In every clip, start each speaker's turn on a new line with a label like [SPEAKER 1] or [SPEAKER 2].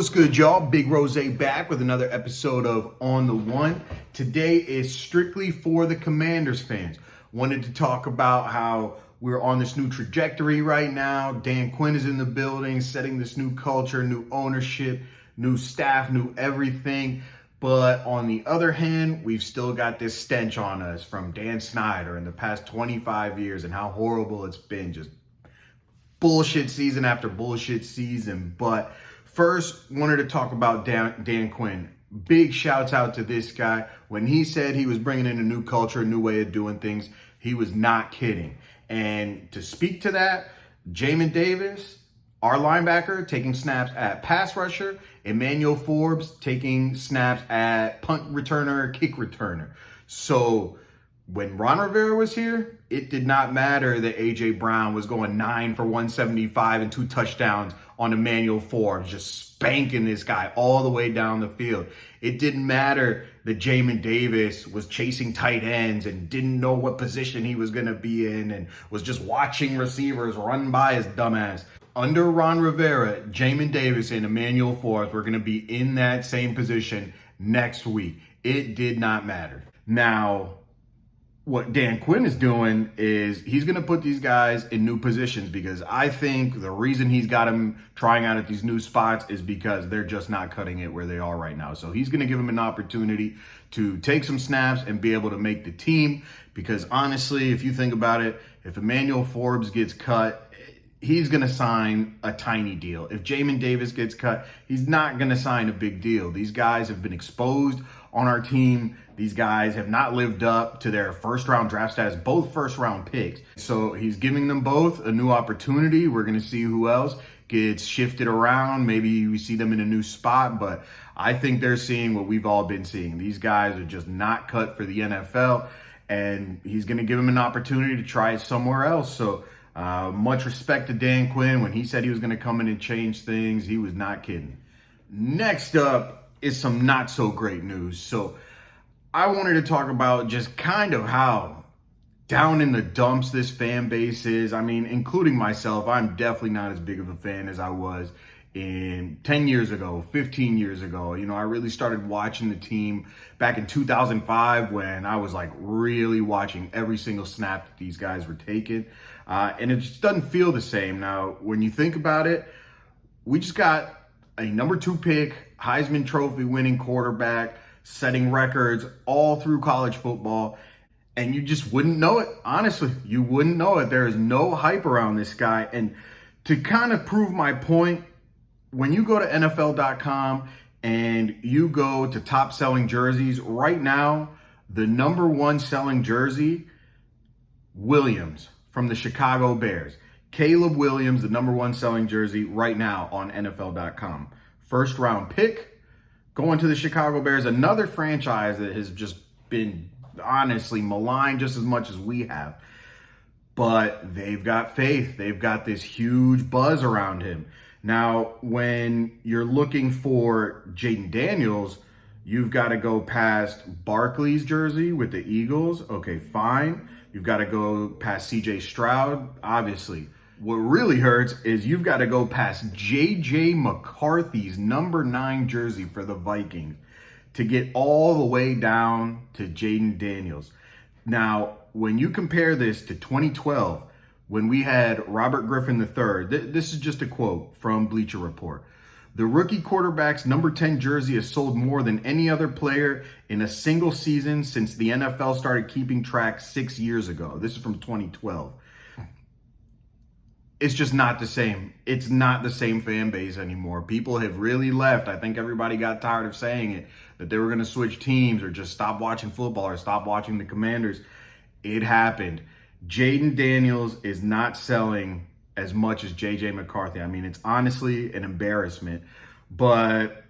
[SPEAKER 1] What's good, y'all? Big Rose back with another episode of On the One. Today is strictly for the Commanders fans. Wanted to talk about how we're on this new trajectory right now. Dan Quinn is in the building, setting this new culture, new ownership, new staff, new everything. But on the other hand, we've still got this stench on us from Dan Snyder in the past 25 years and how horrible it's been. Just bullshit season after bullshit season. But first, wanted to talk about Dan Quinn. Big shouts out to this guy. When he said he was bringing in a new culture, a new way of doing things, he was not kidding. And to speak to that, Jayden Daniels, our linebacker, taking snaps at pass rusher, Emmanuel Forbes taking snaps at punt returner, kick returner. So when Ron Rivera was here, it did not matter that A.J. Brown was going 9 for 175 and 2 touchdowns on Emmanuel Forbes, just spanking this guy all the way down the field. It didn't matter that Jayden Daniels was chasing tight ends and didn't know what position he was going to be in and was just watching receivers run by his dumbass. Under Ron Rivera, Jayden Daniels and Emmanuel Forbes were going to be in that same position next week. It did not matter. Now, what Dan Quinn is doing is he's going to put these guys in new positions, because I think the reason he's got them trying out at these new spots is because they're just not cutting it where they are right now. So he's going to give them an opportunity to take some snaps and be able to make the team, because honestly, if you think about it, if Emmanuel Forbes gets cut, he's going to sign a tiny deal. If Jayden Daniels gets cut, he's not going to sign a big deal. These guys have been exposed on our team. These guys have not lived up to their first-round draft status, both first-round picks. So he's giving them both a new opportunity. We're going to see who else gets shifted around. Maybe we see them in a new spot, but I think they're seeing what we've all been seeing. These guys are just not cut for the NFL, and he's going to give them an opportunity to try it somewhere else. So much respect to Dan Quinn. When he said he was going to come in and change things, he was not kidding. Next up is some not so great news. So I wanted to talk about just kind of how down in the dumps this fan base is. I mean, including myself, I'm definitely not as big of a fan as I was in 10 years ago, 15 years ago. You know, I really started watching the team back in 2005 when I was like really watching every single snap that these guys were taking. And it just doesn't feel the same. Now, when you think about it, we just got a number 2 pick, Heisman Trophy winning quarterback, setting records all through college football, and you just wouldn't know it. Honestly, you wouldn't know it. There is no hype around this guy. And to kind of prove my point, when you go to NFL.com and you go to top selling jerseys, right now, the number 1 selling jersey, Williams from the Chicago Bears. Caleb Williams, the number 1 selling jersey right now on NFL.com. First round pick, going to the Chicago Bears, another franchise that has just been honestly maligned just as much as we have. But they've got faith. They've got this huge buzz around him. Now, when you're looking for Jayden Daniels, you've got to go past Barkley's jersey with the Eagles. Okay, fine. You've got to go past C.J. Stroud, obviously. What really hurts is you've got to go past J.J. McCarthy's number 9 jersey for the Vikings to get all the way down to Jayden Daniels. Now, when you compare this to 2012, when we had Robert Griffin III, this is just a quote from Bleacher Report. The rookie quarterback's number 10 jersey has sold more than any other player in a single season since the NFL started keeping track 6 years ago. This is from 2012. It's just not the same. It's not the same fan base anymore. People have really left. I think everybody got tired of saying it, that they were going to switch teams or just stop watching football or stop watching the Commanders. It happened. Jayden Daniels is not selling as much as J.J. McCarthy. I mean, it's honestly an embarrassment. But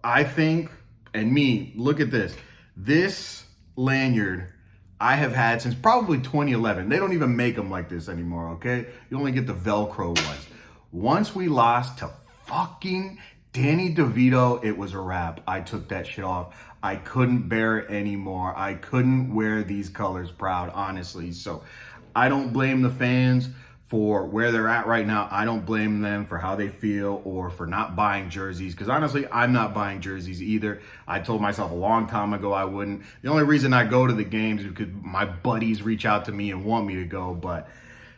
[SPEAKER 1] I think, and me, look at this. This lanyard I have had since probably 2011. They don't even make them like this anymore, okay? You only get the Velcro ones. Once we lost to fucking Danny DeVito, it was a wrap. I took that shit off. I couldn't bear it anymore. I couldn't wear these colors proud, honestly. So I don't blame the fans for where they're at right now. I don't blame them for how they feel or for not buying jerseys, because honestly, I'm not buying jerseys either. I told myself a long time ago I wouldn't. The only reason I go to the games is because my buddies reach out to me and want me to go. But,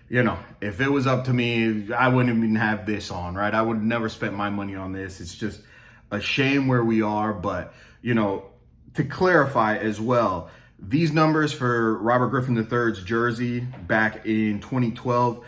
[SPEAKER 1] you know, if it was up to me, I wouldn't even have this on, right? I would never spend my money on this. It's just a shame where we are. But, you know, to clarify as well, these numbers for Robert Griffin III's jersey back in 2012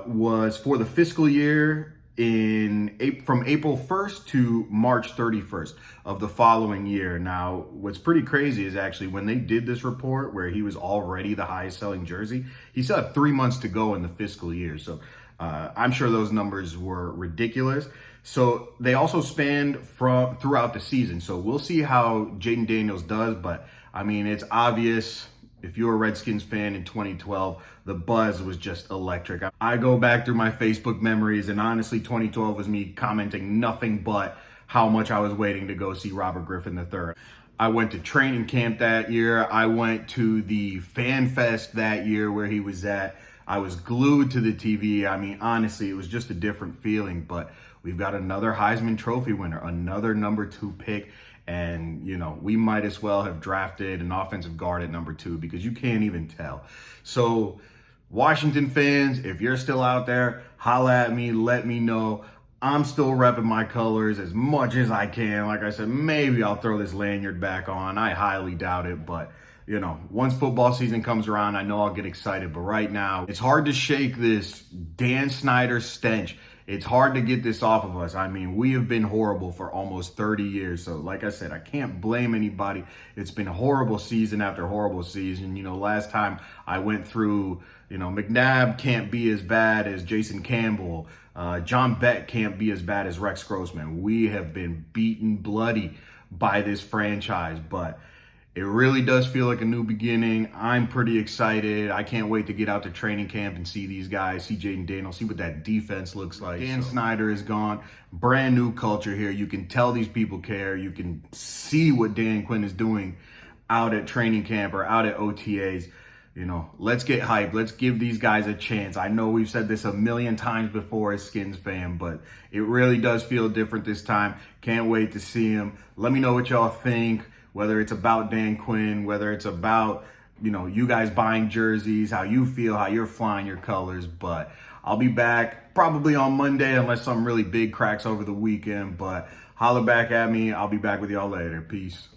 [SPEAKER 1] was for the fiscal year from April 1st to March 31st of the following year. Now, what's pretty crazy is actually when they did this report where he was already the highest selling jersey, he still had 3 months to go in the fiscal year. So I'm sure those numbers were ridiculous. So they also spanned throughout the season. So we'll see how Jayden Daniels does, but I mean, it's obvious. If you're a Redskins fan in 2012, the buzz was just electric. I go back through my Facebook memories, and honestly, 2012 was me commenting nothing but how much I was waiting to go see Robert Griffin III. I went to training camp that year. I went to the Fan Fest that year where he was at. I was glued to the TV. I mean, honestly, it was just a different feeling. But we've got another Heisman Trophy winner, another #2 pick. And, you know, we might as well have drafted an offensive guard at #2 because you can't even tell. So, Washington fans, if you're still out there, holla at me, let me know. I'm still repping my colors as much as I can. Like I said, maybe I'll throw this lanyard back on. I highly doubt it, but, you know, once football season comes around, I know I'll get excited. But right now, it's hard to shake this Dan Snyder stench. It's hard to get this off of us. I mean, we have been horrible for almost 30 years. So like I said, I can't blame anybody. It's been horrible season after horrible season. You know, last time I went through, you know, McNabb can't be as bad as Jason Campbell. John Beck can't be as bad as Rex Grossman. We have been beaten bloody by this franchise, but it really does feel like a new beginning. I'm pretty excited. I can't wait to get out to training camp and see these guys, see Jayden Daniels, see what that defense looks like. Dan Snyder is gone. Brand new culture here. You can tell these people care. You can see what Dan Quinn is doing out at training camp or out at OTAs. You know, let's get hyped. Let's give these guys a chance. I know we've said this a million times before as Skins fan, but it really does feel different this time. Can't wait to see him. Let me know what y'all think. Whether it's about Dan Quinn, whether it's about, you know, you guys buying jerseys, how you feel, how you're flying your colors. But I'll be back probably on Monday unless something really big cracks over the weekend. But holler back at me. I'll be back with y'all later. Peace.